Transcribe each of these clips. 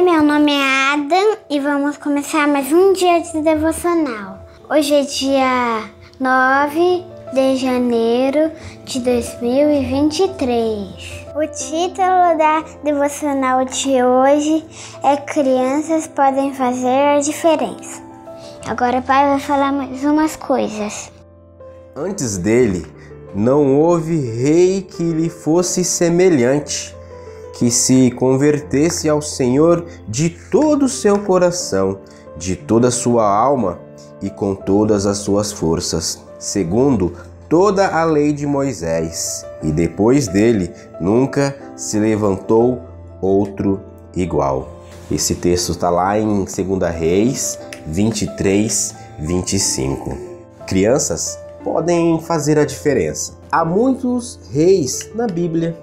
Oi, meu nome é Adam e vamos começar mais um dia de devocional. Hoje é dia 9 de janeiro de 2023. O título da devocional de hoje é Crianças podem fazer a diferença. Agora o pai vai falar mais umas coisas. Antes dele, não houve rei que lhe fosse semelhante, que se convertesse ao Senhor de todo o seu coração, de toda a sua alma e com todas as suas forças, segundo toda a lei de Moisés. E depois dele nunca se levantou outro igual. Esse texto está lá em 2 Reis 23, 25. Crianças podem fazer a diferença. Há muitos reis na Bíblia.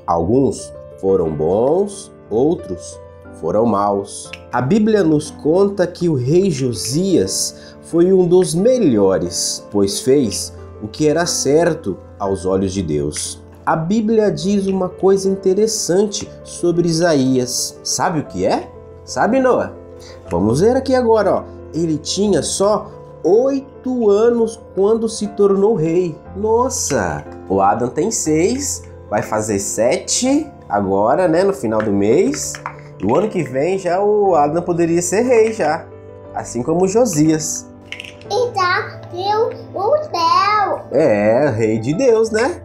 Alguns foram bons, outros foram maus. A Bíblia nos conta que o rei Josias foi um dos melhores, pois fez o que era certo aos olhos de Deus. A Bíblia diz uma coisa interessante sobre Isaías. Sabe o que é? Sabe, Noah? Vamos ver aqui agora, ó. Ele tinha só 8 anos quando se tornou rei. Nossa! O Adam tem 6, vai fazer 7 agora, né, no final do mês. E o ano que vem já o Adam poderia ser rei já, assim como Josias. Então, Deus, o céu. É, rei de Deus, né?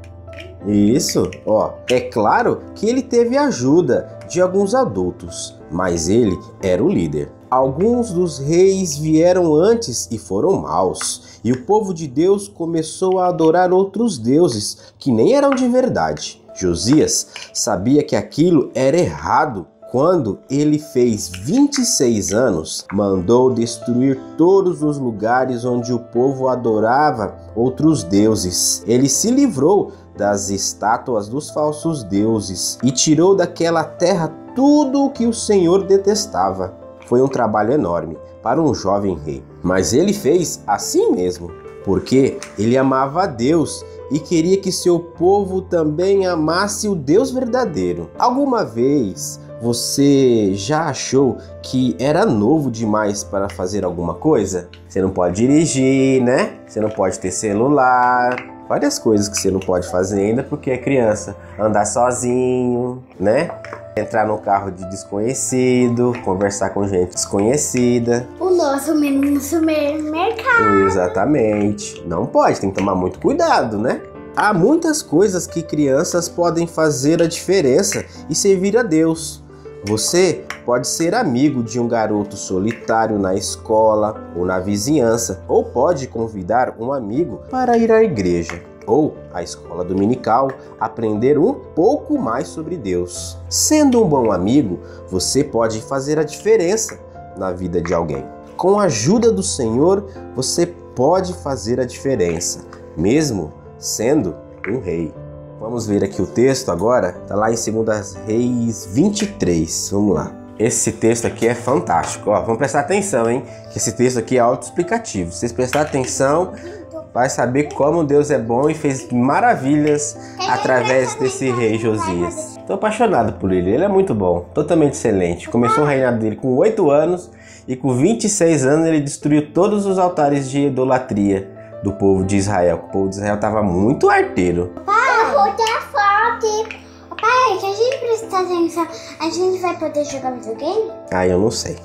Isso, ó. É claro que ele teve ajuda de alguns adultos, mas ele era o líder. Alguns dos reis vieram antes e foram maus, e o povo de Deus começou a adorar outros deuses que nem eram de verdade. Josias sabia que aquilo era errado. Quando ele fez 26 anos, mandou destruir todos os lugares onde o povo adorava outros deuses. Ele se livrou das estátuas dos falsos deuses e tirou daquela terra tudo o que o Senhor detestava. Foi um trabalho enorme para um jovem rei, mas ele fez assim mesmo, porque ele amava a Deus e queria que seu povo também amasse o Deus verdadeiro. Alguma vez você já achou que era novo demais para fazer alguma coisa? Você não pode dirigir, né? Você não pode ter celular, várias coisas que você não pode fazer ainda porque é criança. Andar sozinho, né? Entrar no carro de desconhecido, conversar com gente desconhecida. O nosso menino no supermercado. Exatamente. Não pode, tem que tomar muito cuidado, né? Há muitas coisas que crianças podem fazer a diferença e servir a Deus. Você pode ser amigo de um garoto solitário na escola ou na vizinhança, ou pode convidar um amigo para ir à igreja ou à escola dominical, aprender um pouco mais sobre Deus. Sendo um bom amigo, você pode fazer a diferença na vida de alguém. Com a ajuda do Senhor, você pode fazer a diferença, mesmo sendo um rei. Vamos ver aqui o texto agora, está lá em 2 Reis 23, vamos lá. Esse texto aqui é fantástico, ó, vamos prestar atenção, hein? Que esse texto aqui é autoexplicativo. Se vocês prestarem atenção, vai saber como Deus é bom e fez maravilhas através desse rei Josias. Estou apaixonado por ele, ele é muito bom, totalmente excelente. Começou o reinado dele com 8 anos e com 26 anos ele destruiu todos os altares de idolatria do povo de Israel. O povo de Israel estava muito arteiro. Pai, eu vou ter forte. Pai, se a gente prestar atenção, a gente vai poder jogar videogame? Ah, eu não sei.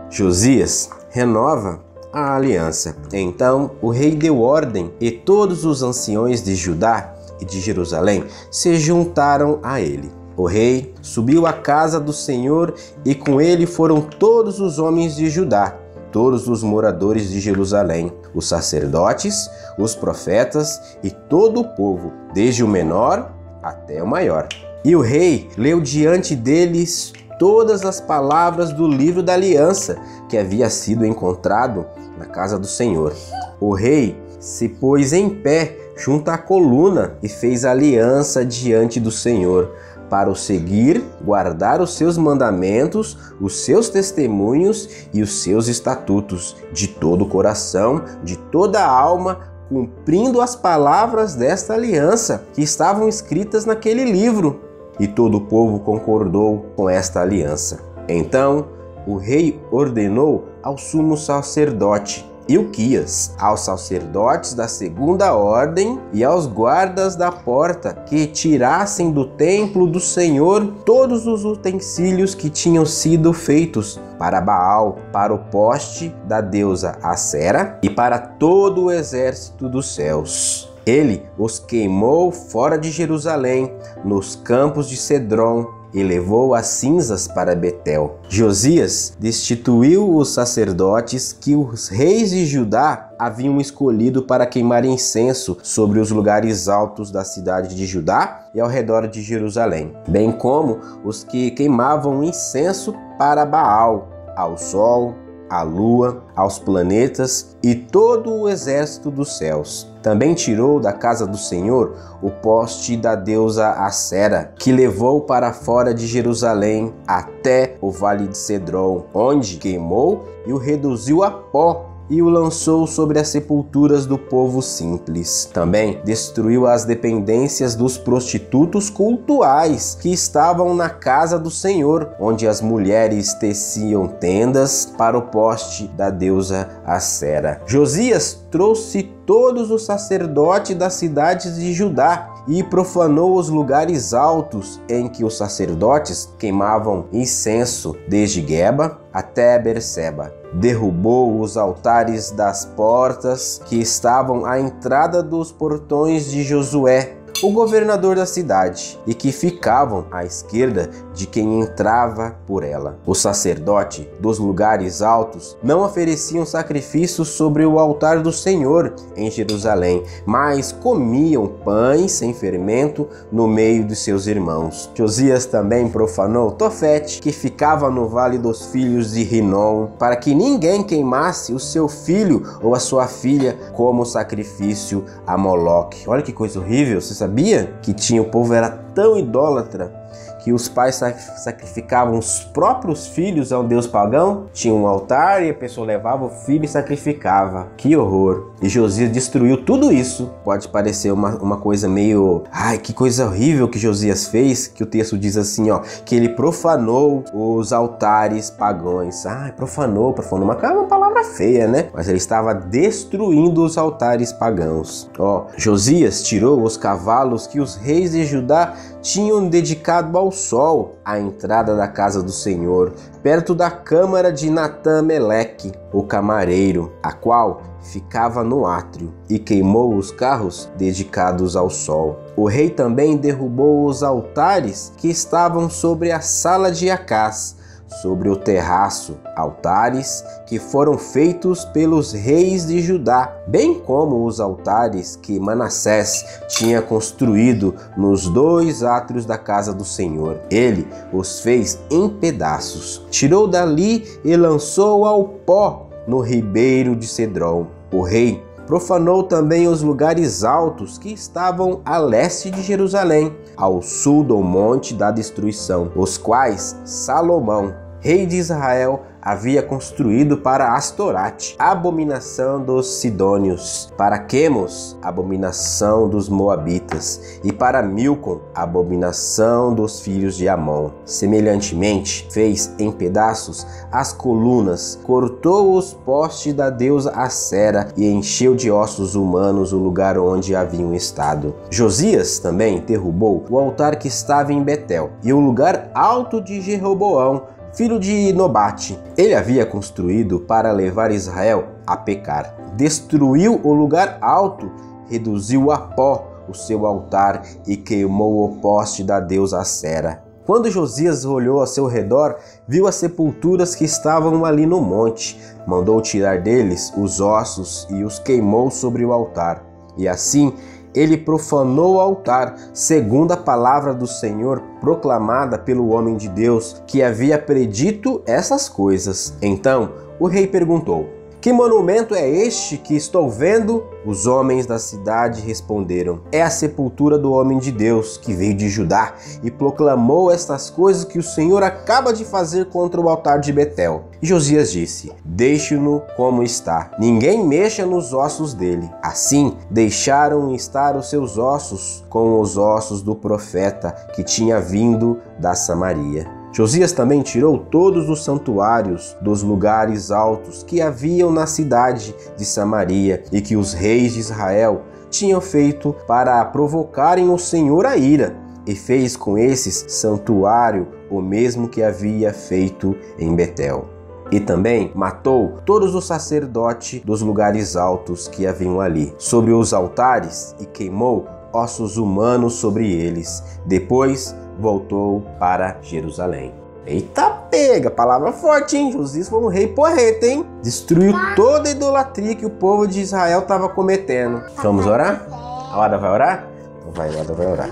Josias renova a aliança. Então o rei deu ordem e todos os anciões de Judá e de Jerusalém se juntaram a ele. O rei subiu à casa do Senhor e com ele foram todos os homens de Judá, todos os moradores de Jerusalém, os sacerdotes, os profetas e todo o povo, desde o menor até o maior. E o rei leu diante deles todas as palavras do livro da aliança que havia sido encontrado na casa do Senhor. O rei se pôs em pé junto à coluna e fez aliança diante do Senhor, para o seguir, guardar os seus mandamentos, os seus testemunhos e os seus estatutos, de todo o coração, de toda a alma, cumprindo as palavras desta aliança que estavam escritas naquele livro. E todo o povo concordou com esta aliança. Então o rei ordenou ao sumo sacerdote Ilquias, aos sacerdotes da segunda ordem e aos guardas da porta que tirassem do templo do Senhor todos os utensílios que tinham sido feitos para Baal, para o poste da deusa Acera e para todo o exército dos céus. Ele os queimou fora de Jerusalém, nos campos de Cedron, e levou as cinzas para Betel. Josias destituiu os sacerdotes que os reis de Judá haviam escolhido para queimar incenso sobre os lugares altos da cidade de Judá e ao redor de Jerusalém, bem como os que queimavam incenso para Baal, ao sol, à lua, aos planetas e todo o exército dos céus. Também tirou da casa do Senhor o poste da deusa Acera, que levou para fora de Jerusalém até o vale de Cedron, onde queimou e o reduziu a pó e o lançou sobre as sepulturas do povo simples. Também destruiu as dependências dos prostitutos cultuais que estavam na casa do Senhor, onde as mulheres teciam tendas para o poste da deusa Acera. Josias trouxe todos os sacerdotes das cidades de Judá e profanou os lugares altos em que os sacerdotes queimavam incenso, desde Geba até Berseba. Derrubou os altares das portas que estavam à entrada dos portões de Josué, o governador da cidade, e que ficavam à esquerda de quem entrava por ela. O sacerdote dos lugares altos não ofereciam sacrifícios sobre o altar do Senhor em Jerusalém, mas comiam pães sem fermento no meio de seus irmãos. Josias também profanou Tofete, que ficava no vale dos filhos de Rinom, para que ninguém queimasse o seu filho ou a sua filha como sacrifício a Moloque. Olha que coisa horrível. Você sabia que o povo era tão idólatra que os pais sacrificavam os próprios filhos a um deus pagão? Tinha um altar e a pessoa levava o filho e sacrificava. Que horror! E Josias destruiu tudo isso. Pode parecer uma coisa meio... Ai, que coisa horrível que Josias fez, que o texto diz assim, ó, que ele profanou os altares pagãos. Ai, profanou uma palavra feia, né? Mas ele estava destruindo os altares pagãos. Ó, Josias tirou os cavalos que os reis de Judá tinham dedicado ao sol à entrada da casa do Senhor, perto da câmara de Natã-Meleque, o camareiro, a qual ficava no átrio, e queimou os carros dedicados ao sol. O rei também derrubou os altares que estavam sobre a sala de Acás, sobre o terraço, altares que foram feitos pelos reis de Judá, bem como os altares que Manassés tinha construído nos 2 átrios da casa do Senhor. Ele os fez em pedaços, tirou dali e lançou ao pó no ribeiro de Cedron. O rei profanou também os lugares altos que estavam a leste de Jerusalém, ao sul do monte da destruição, os quais Salomão, rei de Israel, havia construído para Astorate, abominação dos sidônios, para Quemos, abominação dos moabitas, e para Milcom, abominação dos filhos de Amon. Semelhantemente, fez em pedaços as colunas, cortou os postes da deusa Acera e encheu de ossos humanos o lugar onde haviam estado. Josias também derrubou o altar que estava em Betel e o lugar alto de Jeroboão, filho de Nobate. Ele havia construído para levar Israel a pecar. Destruiu o lugar alto, reduziu a pó o seu altar e queimou o poste da deusa Acera. Quando Josias olhou ao seu redor, viu as sepulturas que estavam ali no monte. Mandou tirar deles os ossos e os queimou sobre o altar. E assim ele profanou o altar, segundo a palavra do Senhor proclamada pelo homem de Deus, que havia predito essas coisas. Então o rei perguntou: que monumento é este que estou vendo? Os homens da cidade responderam: é a sepultura do homem de Deus, que veio de Judá e proclamou estas coisas que o Senhor acaba de fazer contra o altar de Betel. E Josias disse: deixe-no como está, ninguém mexa nos ossos dele. Assim deixaram estar os seus ossos com os ossos do profeta que tinha vindo da Samaria. Josias também tirou todos os santuários dos lugares altos que haviam na cidade de Samaria e que os reis de Israel tinham feito para provocarem o Senhor a ira, e fez com esses santuário o mesmo que havia feito em Betel. E também matou todos os sacerdotes dos lugares altos que haviam ali, sobre os altares, e queimou ossos humanos sobre eles. Depois voltou para Jerusalém. Eita pega, palavra forte, hein? Josias foi um rei porreta, hein? Destruiu toda a idolatria que o povo de Israel estava cometendo. Vamos orar? A Ada vai orar? Então vai, a Ada vai orar.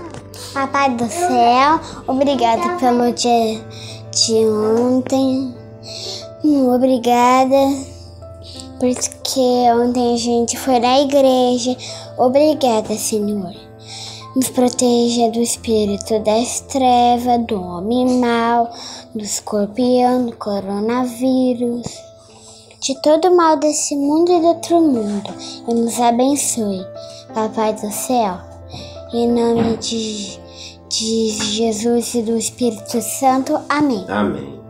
Papai do céu, obrigado pelo dia de ontem. Obrigada, porque ontem a gente foi na igreja. Obrigada, Senhor. Nos proteja do espírito das trevas, do homem mau, do escorpião, do coronavírus, de todo mal desse mundo e do outro mundo. E nos abençoe, Papai do céu. Em nome de Jesus e do Espírito Santo. Amém. Amém.